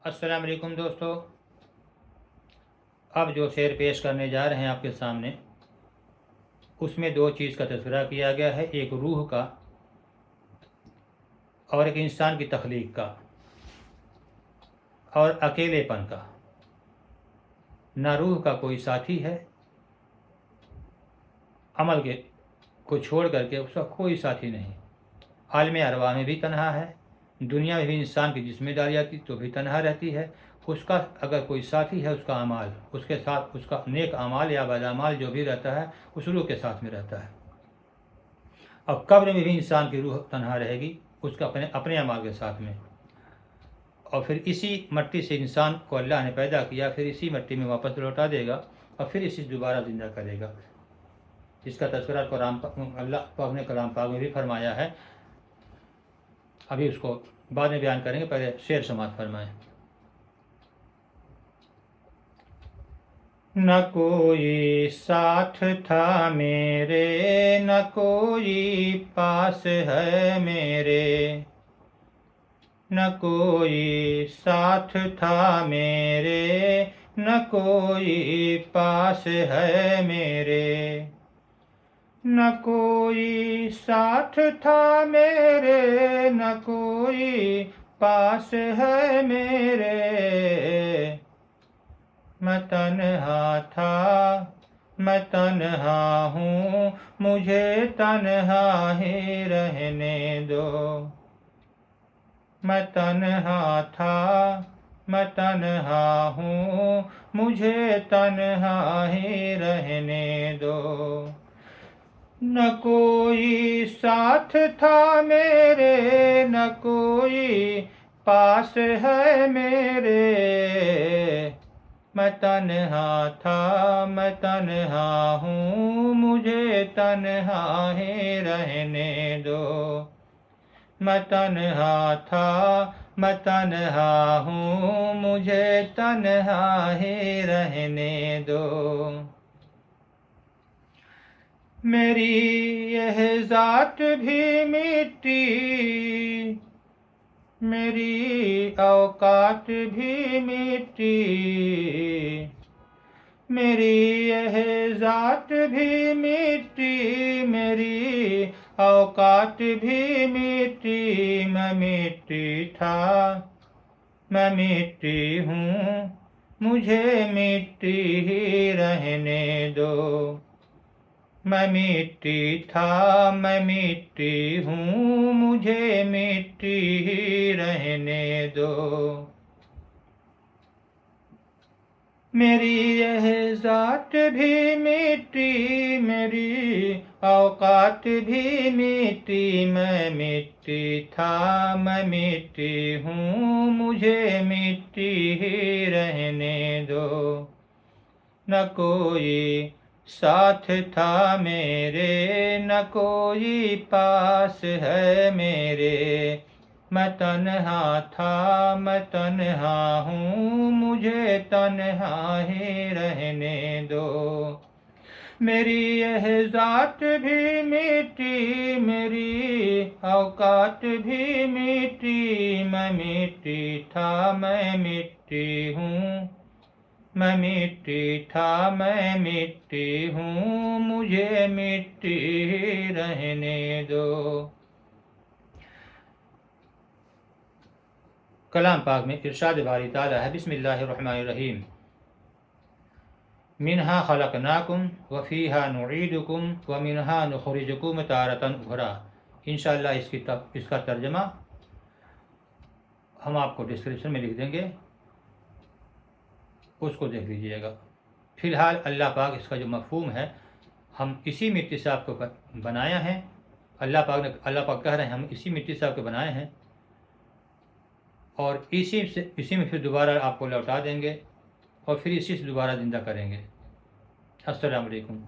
अस्सलाम वालेकुम दोस्तों। अब जो शेर पेश करने जा रहे हैं आपके सामने, उसमें दो चीज़ का तज़किरा किया गया है, एक रूह का और एक इंसान की तख्लीक का और अकेलेपन का। ना रूह का कोई साथी है, अमल के को छोड़ करके उसका कोई साथी नहीं। आलम अरवाह में भी तन्हा है, दुनिया में भी इंसान की जिम्मेदारी आती तो भी तन्हा रहती है। उसका अगर कोई साथी है, उसका अमाल, उसके साथ उसका नेक अमाल या बदअमाल जो भी रहता है उस रूह के साथ में रहता है। अब कब्र में भी इंसान की रूह तन्हा रहेगी उसका अपने अमाल के साथ में। और फिर इसी मट्टी से इंसान को अल्लाह ने पैदा किया, फिर इसी मट्टी में वापस लौटा देगा और फिर इसी दोबारा ज़िंदा करेगा। इसका तज़किरा अल्लाह पाक ने कलाम पाक में भी फरमाया है। अभी उसको बाद में बयान करेंगे, पहले शेर समात फरमाएं। न कोई साथ था मेरे, न कोई पास है मेरे, न कोई साथ था मेरे, न कोई पास है मेरे, न कोई साथ था मेरे, न कोई पास है मेरे। मैं तन्हा था, मैं तन्हा हूँ, मुझे तन्हा ही रहने दो। मैं तन्हा था, मैं तन्हा हूँ, मुझे तन्हा ही रहने दो। न कोई साथ था मेरे, न कोई पास है मेरे। मैं तन्हा था, मैं तन्हा हूँ, मुझे तन्हा ही रहने दो। मैं तन्हा था, मैं तन्हा हूँ, मुझे तन्हा ही रहने दो। मेरी यह ज़ात भी मिट्टी, मेरी औकात भी मिट्टी, मेरी यह ज़ात भी मिट्टी, मेरी औकात भी मिट्टी। मैं मिट्टी था, मैं मिट्टी हूँ, मुझे मिट्टी ही रहने दो। मैं मिट्टी था, मैं मिट्टी हूँ, मुझे मिट्टी ही रहने दो। मेरी यह ज़ात भी मिट्टी, मेरी औकात भी मिट्टी। मैं मिट्टी था, मैं मिट्टी हूँ, मुझे मिट्टी ही रहने दो। न कोई साथ था मेरे, न कोई पास है मेरे। मैं तन्हा था, मैं तन्हा हूँ, मुझे तन्हा ही रहने दो। मेरी यह ज़ात भी मिट्टी, मेरी औकात भी मिट्टी। मैं मिट्टी था, मैं मिट्टी हूँ, मैं मिट्टी था, मैं मिट्टी हूँ, मुझे मिट्टी ही रहने दो। कलाम पाक में इरशाद बारी ताला है, बिस्मिल्लाहिर्रहमानिर्रहीम। मिन्हा खलकनाकुम व फीहा नुईदुकुम व मिन्हा नुखरिजुकुम तारतन उखरा। इंशाअल्लाह इसका तर्जमा हम आपको डिस्क्रिप्शन में लिख देंगे, उसको देख लीजिएगा। फ़िलहाल अल्लाह पाक इसका जो मफ़हूम है, हम इसी मिट्टी से आपको बनाया है। अल्लाह पाक कह रहे हैं हम इसी मिट्टी से आपको बनाए हैं और इसी में फिर दोबारा आपको लौटा देंगे और फिर इसी से दोबारा ज़िंदा करेंगे। अस्सलाम वालेकुम।